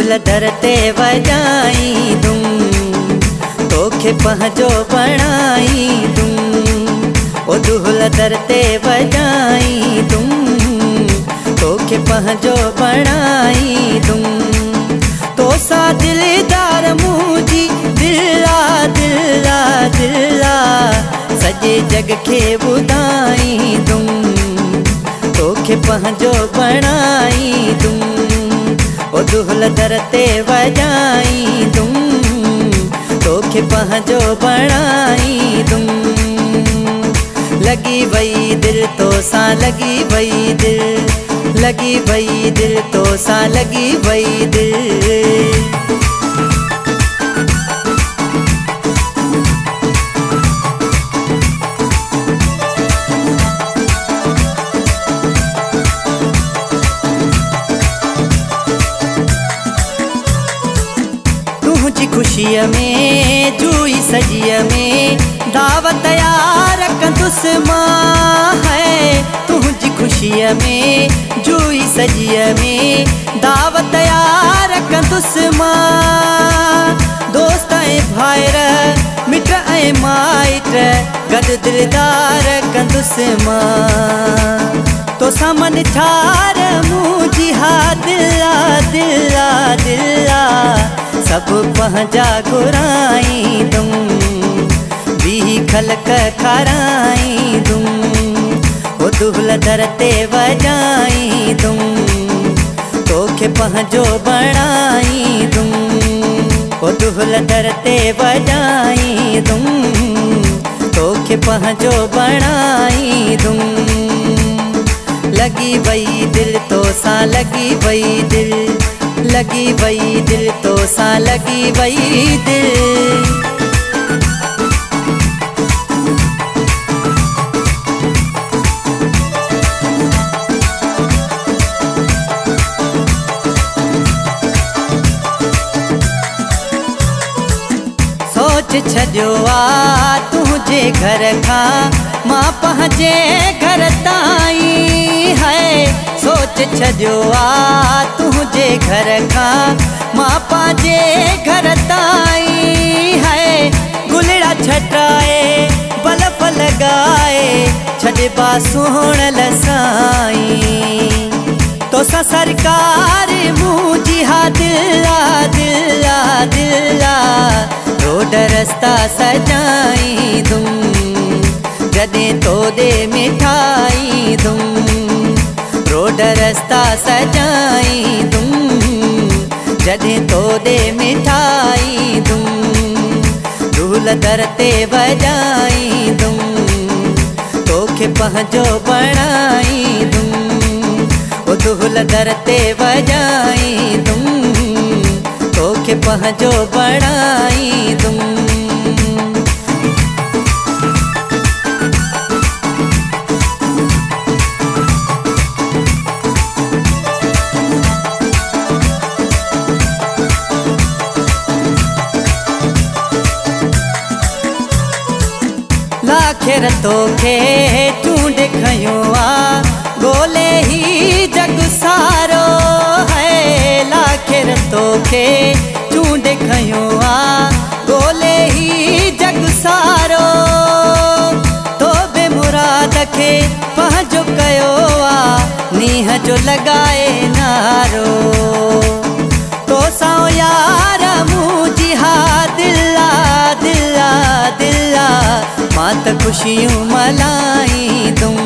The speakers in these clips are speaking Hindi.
दुहल दर ते वजाई दूं, तोखे पंहिंजो बणाई दूं। ओ दुहल दर ते वजाई दूं, तोखे पंहिंजो बणाई दूं। तोसां दिलदार मुंहिंजी दिला दिला दिला सॼे जग खे ॿुधाई दूं, तोखे पंहिंजो बणाई दूं। ओ दुहल दर ते वजाई दूं, तोखे पंहिंजो बणाई दूं। लगी वई दिल तोसां लगी वई दिल, लगी वई दिल तोसां लगी वई दिल। तुझी खुशीअ में जूई सजीअ में दावत यार कंदुसि मां है। तुझी खुशीअ में जूई सजीअ में दावत यार कंदुसि मां। दोस्त ऐं भाइर मिट ऐं माइट गॾु दिलदार कंदुसि मां। तोसां मन ठार मुंहिंजी हा दिला दिला दिला सभु पंहिंजा घुराई दूं, ॿी ख़लक खाराई दूं। ओ दुहल दर ते वजाई दूं, तोखे पंहिंजो बणाई दूं। ओ दुहल दर ते वजाई दूं, तोखे पंहिंजो बणाई दूं। लगी वई दिल तोसां लगी वई दिल, लगी वई दिल तोसां लगी वई दिल। सोच छॾियो आ तुंहिंजे घर खां मां पंहिंजे घर ताईं है। सोच छॾियो आ तुंहिंजे घर खां मां पंहिंजे घर ताईं है। गुलड़ा छटाए बल्ब लॻाए छॾिबा सुहिणल साईं। तोसां सरकार मुंहिंजी हा दिला दिला दिला रोड रस्ता सजाई दूं, जॾहिं तोॾे मिठाई दूं। रोड रस्ता सजाई दूं, जॾहिं तोॾे मिठाई दूं। दुहल दर ते वजाई दूं, तोखे पंहिंजो बणाई दूं। ओ दुहल दर ते वजाई दूं, तोखे पंहिंजो बणाई दूं। लाखेर तोखे चूंड खयो आ ॻोल्हे ही जग सारो है। लाखेर तोखे चूंड खयो आ ॻोल्हे ही जग सारो। तो बे मुराद खे पंहिंजो कयो आ नींहं जो लॻाए नारो। तोसां यार मुंहिंजी हा दिला दिला दिला मां त ख़ुशियूं मल्हाई दूं,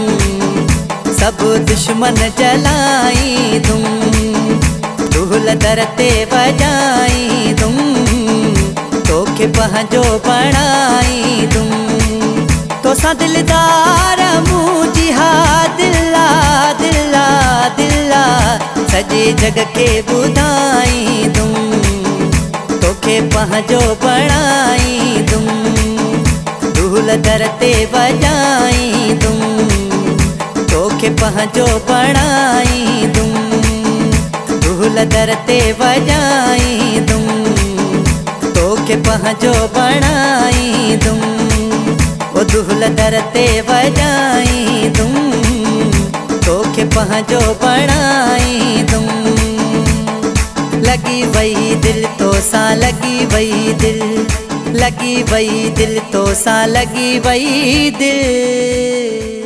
सभु दुश्मन जलाई दूं। दुहल दर ते वजाई दूं, तोखे पंहिंजो बणाई दूं। तोसां दिलदार मुंहिंजी हा दिला दिला दिला सॼे जग खे ॿुधाई दूं, तोखे पंहिंजो बणाई दूं। दुहल दर ते वजाई दूं, तोखे पंहिंजो बणाई दूं। दुहल दर ते वजाई दूं, तोखे पंहिंजो बणाई दूं। ओ दुहल दर ते वजाई दूं, तोखे पंहिंजो बणाई दूं। लगी वही दिल तो सा लगी वही दिल, लगी वही दिल तो सा लगी वही दिल।